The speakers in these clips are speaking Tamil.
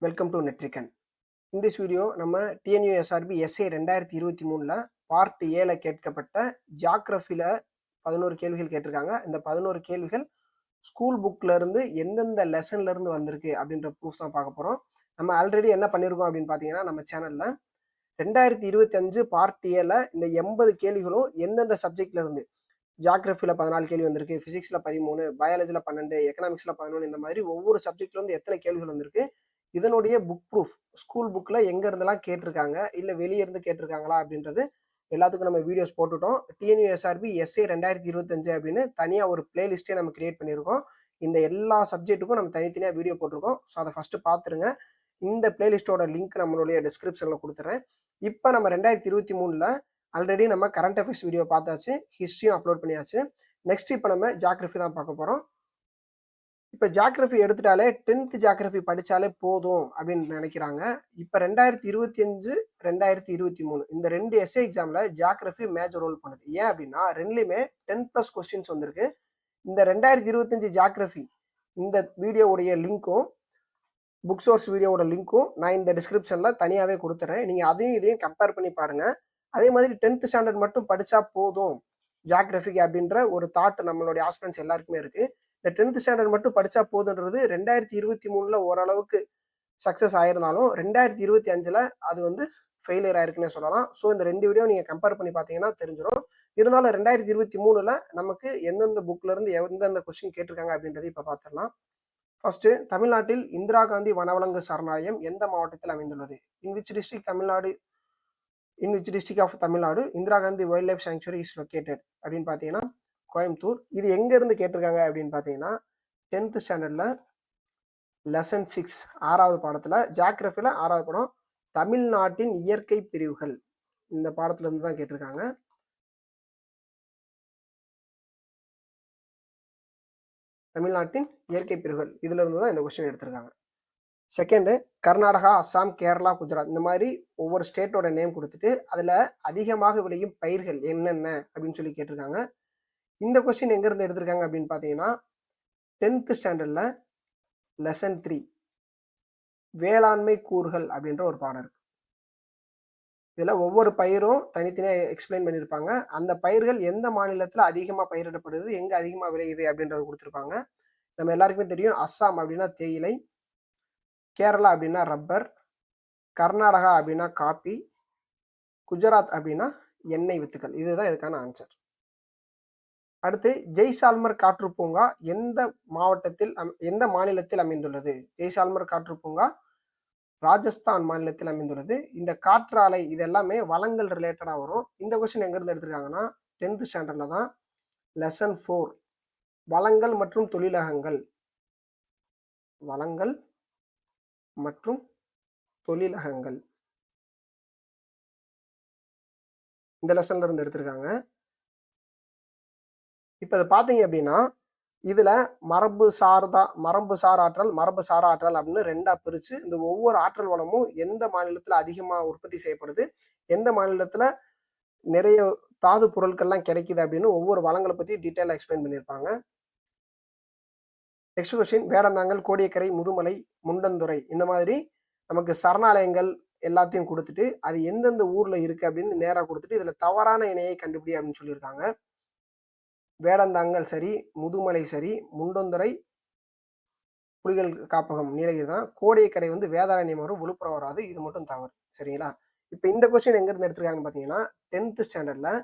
Welcome to Netrikann. In this video நம்ம டிஎன்யூஎஸ்ஆர்பி எஸ்ஏ 2023ல பார்ட் ஏல கேட்கப்பட்ட ஜியாகிரஃபியில் 11 கேள்விகள் கேட்டிருக்காங்க. இந்த 11 கேள்விகள் ஸ்கூல் புக்கில் இருந்து எந்தெந்த லெசன்ல இருந்து வந்திருக்கு அப்படின்ற ப்ரூஃப் தான் பார்க்க போகிறோம். நம்ம ஆல்ரெடி என்ன பண்ணியிருக்கோம் அப்படின்னு பார்த்தீங்கன்னா, நம்ம சேனலில் 2025 பார்ட் ஏல இந்த 80 கேள்விகளும் எந்தெந்த சப்ஜெக்ட்ல இருந்து ஜியாகிரஃபியில் 14 கேள்வி வந்திருக்கு, ஃபிசிக்ஸில் 13, பயாலஜியில் 12, எக்கனாமிக்ஸில் 11, இந்த மாதிரி ஒவ்வொரு சப்ஜெக்ட்லேருந்து எத்தனை கேள்விகள் வந்திருக்கு, இதனுடைய புக் ப்ரூஃப் ஸ்கூல் புக்கில் எங்கே இருந்தெல்லாம் கேட்டிருக்காங்க, இல்லை வெளியே இருந்து கேட்டிருக்காங்களா அப்படின்றது எல்லாத்துக்கும் நம்ம வீடியோஸ் போட்டுட்டோம். டிஎன்யூஎஸ்ஆர்பி எஸ்ஏ 2025 அப்படின்னு தனியாக ஒரு பிளேலிஸ்ட்டே நம்ம கிரியேட் பண்ணியிருக்கோம். இந்த எல்லா சப்ஜெக்ட்டுக்கும் நம்ம தனித்தனியாக வீடியோ போட்டிருக்கோம். ஸோ அதை ஃபஸ்ட்டு பார்த்துருங்க. இந்த பிளேலிஸ்ட்டோட லிங்க் நம்மளுடைய டிஸ்கிரிப்ஷனில் கொடுத்துட்றேன். இப்போ நம்ம 2023ல் ஆல்ரெடி நம்ம கரண்ட் அஃபேர்ஸ் வீடியோ பார்த்தாச்சு, ஹிஸ்ட்ரியும் அப்லோட் பண்ணியாச்சு. நெக்ஸ்ட் இப்போ நம்ம ஜியாகிரஃபி தான் பார்க்க போகிறோம். இப்போ ஜியாகிரஃபி எடுத்துட்டாலே 10th ஜியாகிரஃபி படித்தாலே போதும் அப்படின்னு நினைக்கிறாங்க. இப்போ 2025, 2023 இந்த 2 எஸ்ஏ எக்ஸாமில் ஜியாகிரஃபி மேஜர் ரோல் பண்ணுது. ஏன் அப்படின்னா ரெண்டுலேயுமே 10+ கொஸ்டின்ஸ் வந்திருக்கு. இந்த 2025 ஜியாகிரஃபி இந்த வீடியோவுடைய லிங்க்கும் புக் சோர்ஸ் வீடியோவோட லிங்க்கும் நான் இந்த டிஸ்கிரிப்ஷனில் தனியாகவே கொடுத்துறேன். நீங்கள் அதையும் இதையும் கம்பேர் பண்ணி பாருங்கள். அதே மாதிரி 10th ஸ்டாண்டர்ட் மட்டும் படித்தா போதும் ஜியாகிரஃபிக்கு அப்படின்ற ஒரு தாட் நம்மளுடைய ஆஸ்பிரன்ஸ் எல்லாருக்குமே இருக்குது. இந்த 10th ஸ்டாண்டர்ட் மட்டும் படித்தா போதுன்றது 2023ல் ஓரளவுக்கு சக்ஸஸ் ஆயிருந்தாலும் 2025ல் அது வந்து ஃபெயிலியர் ஆயிருக்குன்னே சொல்லலாம். ஸோ இந்த 2 வீடியோ நீங்கள் கம்பேர் பண்ணி பார்த்தீங்கன்னா தெரிஞ்சிடும். இருந்தாலும் 2023ல் நமக்கு எந்தெந்த புக்லேருந்து எந்தெந்த கொஸ்டின் கேட்டிருக்காங்க அப்படின்றது இப்போ பார்த்துடலாம். ஃபர்ஸ்ட்டு, தமிழ்நாட்டில் இந்திரா காந்தி வனவிலங்கு சரணாலயம் எந்த மாவட்டத்தில் அமைந்துள்ளது? In which district of Tamil Nadu Indira Gandhi wildlife sanctuary is located அப்படின்னு பார்த்தீங்கன்னா கோயம்புத்தூர். இது எங்கேருந்து கேட்டிருக்காங்க அப்படின்னு பார்த்தீங்கன்னா 10th ஸ்டாண்டர்டில் லெசன் 6 6வது பாடத்தில் ஜியாகிரஃபியில் 6வது பாடம் தமிழ்நாட்டின் இயற்கை பிரிவுகள் இந்த பாடத்துலேருந்து தான் கேட்டிருக்காங்க. தமிழ்நாட்டின் இயற்கை பிரிவுகள் இதுல இருந்து தான் இந்த கொஸ்டின் எடுத்திருக்காங்க. செகண்டு, கர்நாடகா, அஸ்ஸாம், கேரளா, குஜராத் இந்த மாதிரி ஒவ்வொரு ஸ்டேட்டோட நேம் கொடுத்துட்டு அதில் அதிகமாக விளையும் பயிர்கள் என்னென்ன அப்படின்னு சொல்லி கேட்டிருக்காங்க. இந்த கொஸ்டின் எங்கேருந்து எடுத்திருக்காங்க அப்படின்னு பார்த்தீங்கன்னா 10th ஸ்டாண்டர்டில் லெசன் 3 வேளாண்மை கூறுகள் அப்படின்ற ஒரு பாடம் இருக்கு. இதில் ஒவ்வொரு பயிரும் தனித்தனியாக எக்ஸ்பிளைன் பண்ணியிருப்பாங்க. அந்த பயிர்கள் எந்த மாநிலத்தில் அதிகமாக பயிரிடப்படுது, எங்கே அதிகமாக விளையுது அப்படின்றத கொடுத்துருப்பாங்க. நம்ம எல்லாருக்குமே தெரியும், அஸ்ஸாம் அப்படின்னா தேயிலை, கேரளா அப்படின்னா ரப்பர், கர்நாடகா அப்படின்னா காப்பி, குஜராத் அப்படின்னா எண்ணெய் வித்துக்கள். இதுதான் இதுக்கான ஆன்சர். அடுத்து, ஜெய்சால்மர் காற்று பூங்கா எந்த மாநிலத்தில் அமைந்துள்ளது? ஜெய்சால்மர் காற்று பூங்கா ராஜஸ்தான் மாநிலத்தில் அமைந்துள்ளது. இந்த காற்றாலை இது எல்லாமே வளங்கள் ரிலேட்டடாக வரும். இந்த கொஸ்டின் எங்கேருந்து எடுத்திருக்காங்கன்னா 10th ஸ்டாண்டர்டில் தான் லெசன் 4 வளங்கள் மற்றும் தொழிலகங்கள். வளங்கள் மற்றும் தொழிலகங்கள் இந்த லெசன்ல இருந்து எடுத்திருக்காங்க. இப்போ இதை பார்த்தீங்க அப்படின்னா இதில் மரபுசார் ஆற்றல், மரபுசார் ஆற்றல் அப்படின்னு 2ஆ பிரித்து இந்த ஒவ்வொரு ஆற்றல் வளமும் எந்த மாநிலத்தில் அதிகமாக உற்பத்தி செய்யப்படுது, எந்த மாநிலத்தில் நிறைய தாது பொருட்கள்லாம் கிடைக்குது அப்படின்னு ஒவ்வொரு வளங்களை பற்றி டீட்டெயிலாக எக்ஸ்பிளைன் பண்ணியிருப்பாங்க. நெக்ஸ்ட் கொஸ்டின், வேடந்தாங்கல், கோடியக்கரை, முதுமலை, முண்டந்துறை இந்த மாதிரி நமக்கு சரணாலயங்கள் எல்லாத்தையும் கொடுத்துட்டு அது எந்தெந்த ஊரில் இருக்குது அப்படின்னு நேராக கொடுத்துட்டு இதில் தவறான இணையை கண்டுபிடி அப்படின்னு சொல்லியிருக்காங்க. வேடந்தாங்கல் சரி, முதுமலை சரி, முண்டந்துறை புலிகள் காப்பகம் நீலகிரி தான், கோடியக்கரை வந்து வேதாரண்யம் வரும், விழுப்புரம் வராது, இது மட்டும் தவறு. சரிங்களா? இப்போ இந்த கொஸ்டின் எங்கேருந்து எடுத்திருக்காங்கன்னு பார்த்தீங்கன்னா 10th ஸ்டாண்டர்டில்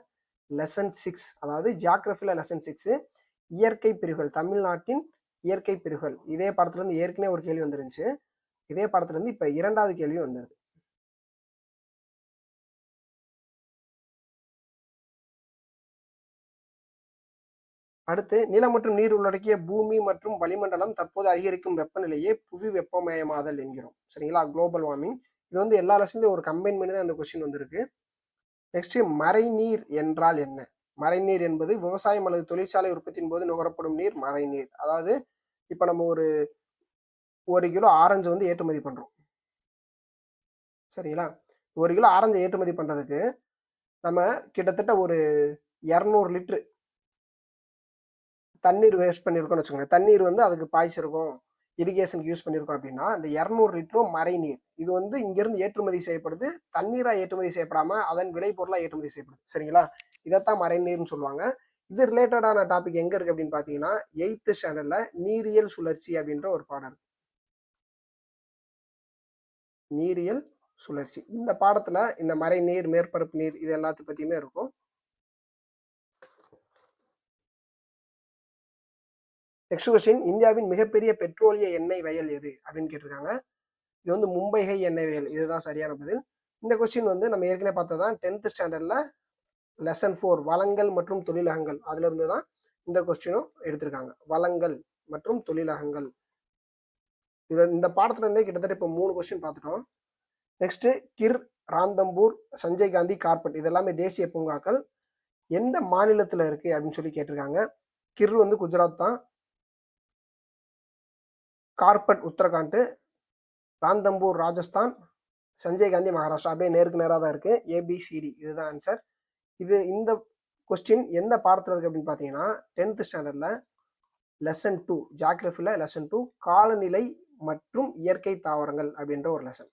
லெசன் 6 அதாவது ஜியாகிரஃபியில் லெசன் 6 இயற்கை பிரிவுகள், தமிழ்நாட்டின் இயற்கை பிரிவுகள். இதே பாடத்துலேருந்து ஏற்கனவே ஒரு கேள்வி வந்துருந்துச்சு. இதே பாடத்துலேருந்து இப்போ 2வது கேள்வி வந்துடுது. அடுத்து, நிலம் மற்றும் நீர் உள்ளடக்கிய பூமி மற்றும் வளிமண்டலம் தற்போது அதிகரிக்கும் வெப்பநிலையே புவி வெப்பமயமாதல் என்கிறோம். சரிங்களா? Global warming. இது வந்து எல்லா லெசன்லையும் ஒரு கம்பைன் பண்ணி தான் இந்த கொஸ்டின் வந்திருக்கு. நெக்ஸ்ட், மறைநீர் என்றால் என்ன? மறைநீர் என்பது விவசாயம் அல்லது தொழிற்சாலை உற்பத்தியின் போது நுகரப்படும் நீர் மறைநீர். அதாவது இப்போ நம்ம ஒரு கிலோ ஆரஞ்சு வந்து ஏற்றுமதி பண்ணுறோம். சரிங்களா? 1 கிலோ ஆரஞ்சு ஏற்றுமதி பண்ணுறதுக்கு நம்ம கிட்டத்தட்ட ஒரு 200 லிட்டரு தண்ணீர் வேஸ்ட் பண்ணியிருக்கோம்னு வச்சுக்கோங்க. தண்ணீர் வந்து அதுக்கு பாய்ச்சிருக்கோம். இரிகேஷனுக்கு யூஸ் பண்ணியிருக்கோம் அப்படின்னா இந்த 200 லிட்டரும் மறைநீர். இது வந்து இங்கிருந்து ஏற்றுமதி செய்யப்படுது. தண்ணீரா ஏற்றுமதி செய்யப்படாம அதன் விளைபொருளா ஏற்றுமதி செய்யப்படுது. சரிங்களா? இதைத்தான் மறைநீர்னு சொல்லுவாங்க. இது ரிலேட்டடான டாபிக் எங்க இருக்கு அப்படின்னு பாத்தீங்கன்னா 8th ஸ்டாண்டர்ட்ல நீரியல் சுழற்சி அப்படின்ற ஒரு பாடம் இருக்கு. நீரியல் சுழற்சி. இந்த பாடத்துல இந்த மறைநீர், மேற்பரப்பு நீர் இது எல்லாத்த பத்தியுமே இருக்கும். நெக்ஸ்ட் கொஸ்டின், இந்தியாவின் மிகப்பெரிய பெட்ரோலிய எண்ணெய் வயல் எது அப்படின்னு கேட்டிருக்காங்க. இது வந்து மும்பைகை எண்ணெய் வயல். இதுதான் சரியான பதில். இந்த கொஸ்டின் வந்து நம்ம ஏற்கனவே பார்த்ததான் 10th ஸ்டாண்டர்ட்ல லெசன் 4 வளங்கள் மற்றும் தொழிலகங்கள் அதுல இருந்து தான் இந்த கொஸ்டினும் எடுத்திருக்காங்க. வளங்கள் மற்றும் தொழிலகங்கள். இந்த பாடத்துல இருந்தே கிட்டத்தட்ட இப்போ 3 கொஸ்டின் பார்த்துட்டோம். நெக்ஸ்ட் கிர், ராந்தம்பூர், சஞ்சய் காந்தி, கார்பட் இது எல்லாமே தேசிய பூங்காக்கள். எந்த மாநிலத்துல இருக்கு அப்படின்னு சொல்லி கேட்டிருக்காங்க. கிர் வந்து குஜராத் தான், கார்பட் உத்தரகாண்ட், ராந்தம்பூர் ராஜஸ்தான், சஞ்சய் காந்தி மகாராஷ்டிரா. அப்படியே நேருக்கு நேராக தான் இருக்கு. ABCD இதுதான் ஆன்சர். இந்த கொஸ்டின் எந்த பாடத்துல இருக்கு அப்படின்னு பாத்தீங்கன்னா 10th ஸ்டாண்டர்ட்ல லெசன் 2 ஜியோகிராஃபில லெசன் 2 காலநிலை மற்றும் இயற்கை தாவரங்கள் அப்படின்ற ஒரு லெசன்.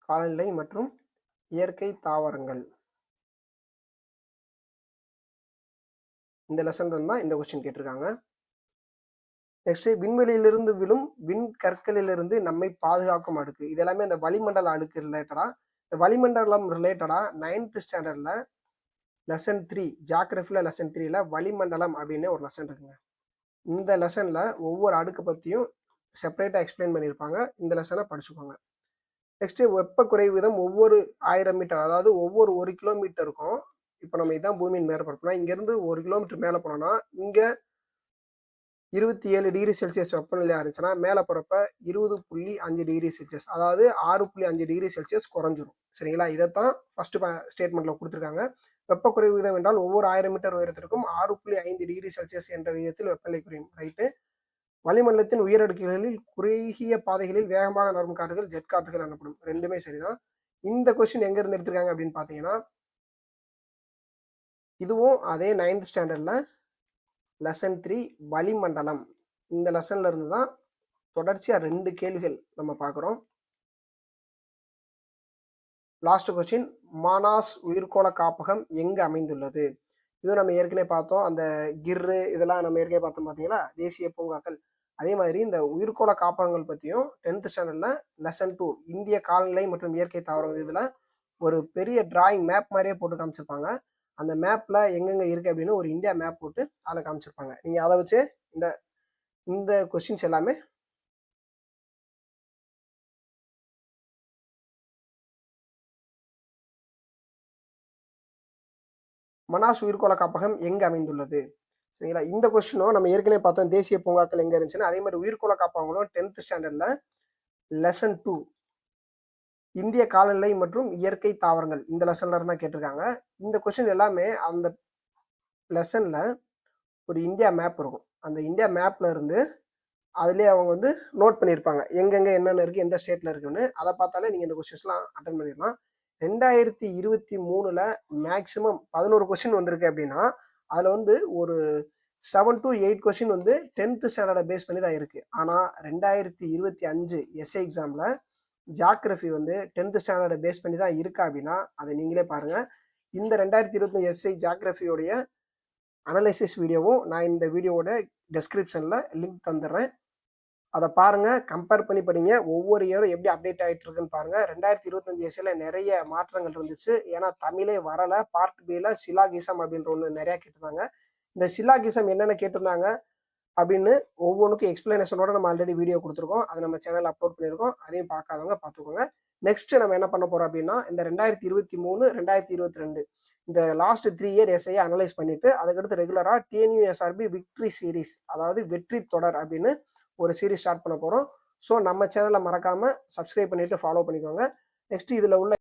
காலநிலை மற்றும் இயற்கை தாவரங்கள் இந்த லெசன் தான் இந்த கொஸ்டின் கேட்டிருக்காங்க. நெக்ஸ்ட் விண்வெளியிலிருந்து விழும் விண்கற்களிலிருந்து நம்மை பாதுகாக்கும் அடுக்கு. இது எல்லாமே இந்த வளிமண்டல அடுக்கு ரிலேட்டடா. இந்த வளிமண்டலம் ரிலேட்டடா 9th ஸ்டாண்டர்ட்ல லெசன் 3 ஜியோகிராஃபில லெசன் 3ல வளிமண்டலம் அப்படின்னு ஒரு லெசன் இருக்குங்க. இந்த லெசன்ல ஒவ்வொரு அடுக்கு பத்தியும் செப்பரேட்டா எக்ஸ்பிளைன் பண்ணியிருப்பாங்க. இந்த லெசனை படிச்சுக்கோங்க. நெக்ஸ்ட் வெப்ப குறைவு வீதம் ஒவ்வொரு 1000 மீட்டர், அதாவது ஒவ்வொரு 1 கிலோமீட்டருக்கும். இப்போ நம்ம இதான் பூமியின் மேற்பரப்புனா இங்கிருந்து 1 கிலோமீட்டர் மேலே போனோம்னா இங்க 27 டிகிரி செல்சியஸ் வெப்பநிலையா இருந்துச்சுன்னா மேலே போறப்ப 20.5 டிகிரி செல்சியஸ், அதாவது 6.5 டிகிரி செல்சியஸ் குறைஞ்சிரும். சரிங்களா? இதைத்தான் ஃபர்ஸ்ட் ஸ்டேட்மெண்ட்ல கொடுத்துருக்காங்க. வெப்ப குறைவு விகிதம் என்றால் ஒவ்வொரு 1000 மீட்டர் உயரத்திற்கும் 6.5 டிகிரி செல்சியஸ் என்ற விகிதத்தில் வெப்பநிலை குறையும். ரைட்டு. வளிமண்டலத்தின் உயரடுக்குகளில் குறுகிய பாதைகளில் வேகமாக நகரும் காற்றுகள் ஜெட் காற்றுகள் எனப்படும். ரெண்டுமே சரிதான். இந்த கொஸ்டின் எங்க இருந்து எடுத்திருக்காங்க அப்படின்னு பாத்தீங்கன்னா இதுவும் அதே 9th ஸ்டாண்டர்ட்ல லெசன் 3 வளிமண்டலம் இந்த லெசன்ல இருந்து தான் தொடர்ச்சியா 2 கேள்விகள் நம்ம பார்க்குறோம். லாஸ்ட் கொஸ்டின், மானாஸ் உயிர்கோள காப்பகம் எங்கு அமைந்துள்ளது? இது நம்ம ஏற்கனவே பார்த்தோம். அந்த கிர்ரு இதெல்லாம் நம்ம ஏற்கனவே பார்த்தோம் பார்த்தீங்களா, தேசிய பூங்காக்கள். அதே மாதிரி இந்த உயிர்கோள காப்பகங்கள் பற்றியும் 10th ஸ்டாண்டர்ட்ல லெசன் 2 இந்திய காலநிலை மற்றும் இயற்கை தாவரம் இதில் ஒரு பெரிய டிராயிங் மேப் மாதிரியே போட்டு காமிச்சிருப்பாங்க. அந்த மேப்ல எங்கெங்க இருக்கு அப்படின்னு ஒரு இந்தியா மேப் போட்டு அதில் காமிச்சிருப்பாங்க. நீங்க அதை வச்சு இந்த கொஸ்டின்ஸ் எல்லாமே மனாஸ் உயிர்கோள காப்பகம் எங்கு அமைந்துள்ளது? சரிங்களா? இந்த கொஸ்டினும் நம்ம ஏற்கனவே பார்த்தோம் தேசிய பூங்காக்கள் எங்க இருந்துச்சுன்னா அதே மாதிரி உயிர்கோள காப்பகங்களும் 10th ஸ்டாண்டர்ட்ல லெசன் 2 இந்திய காலநிலை மற்றும் இயற்கை தாவரங்கள் இந்த லெசன்ல இருந்தா கேட்டிருக்காங்க. இந்த கொஸ்டின் எல்லாமே அந்த லெசன்ல ஒரு இந்தியா மேப் இருக்கும். அந்த இந்தியா மேப்ல இருந்து அதுலேயே அவங்க வந்து நோட் பண்ணியிருப்பாங்க எங்கெங்க என்னென்ன இருக்கு, எந்த ஸ்டேட்ல இருக்குன்னு. அதை பார்த்தாலே நீங்க இந்த கொஸ்டின்ஸ்லாம் அட்டன் பண்ணிடலாம். 2023ல மேக்சிமம் 11 கொஸ்டின் வந்திருக்கு அப்படின்னா அதுல வந்து ஒரு 7 to 8 கொஸ்டின் வந்து 10th ஸ்டாண்டர்டை பேஸ் பண்ணி தான் இருக்கு. ஆனா 2025 எஸ்ஏ எக்ஸாம்ல ஜியோகிராஃபி வந்து 10th ஸ்டாண்டர்டை பேஸ் பண்ணி தான் இருக்கா அப்படின்னா அதை நீங்களே பாருங்க. இந்த 2025 எஸ்ஐ ஜியோகிராஃபியோடைய அனலைசிஸ் வீடியோவும் நான் இந்த வீடியோவோட டெஸ்கிரிப்ஷன்ல லிங்க் தந்துடுறேன். அதை பாருங்க, கம்பேர் பண்ணி படிங்க. ஒவ்வொரு இயரும் எப்படி அப்டேட் ஆகிட்டு இருக்குன்னு பாருங்க. 2025 எஸ்ஏல நிறைய மாற்றங்கள் இருந்துச்சு. ஏன்னா தமிழே வரல. பார்ட் பில சிலாகிசம் அப்படின்ற ஒன்று நிறைய கேட்டிருந்தாங்க. இந்த சிலாகிசம் என்னென்ன கேட்டிருந்தாங்க அப்படின்னு ஒவ்வொன்றுக்கும் எக்ஸ்பிளனேஷனோட நம்ம ஆல்ரெடி வீடியோ கொடுத்துருக்கோம். அதை நம்ம சேனல் அப்லோட் பண்ணியிருக்கோம். அதையும் பார்க்காதவங்க பார்த்துக்கோங்க. நெக்ஸ்ட் நம்ம என்ன பண்ண போறோம் அப்படின்னா இந்த 2023 2022 இந்த லாஸ்ட் 3 இயர் எஸ்ஐயை அனலைஸ் பண்ணிட்டு அதுக்கடுத்து ரெகுலரா TNUSRB விக்ட்ரி சீரீஸ், அதாவது வெற்றி தொடர் அப்படின்னு ஒரு சீரீஸ் ஸ்டார்ட் பண்ண போறோம். ஸோ நம்ம சேனலை மறக்காம சப்ஸ்கிரைப் பண்ணிட்டு ஃபாலோ பண்ணிக்கோங்க. நெக்ஸ்ட் இதுல உள்ள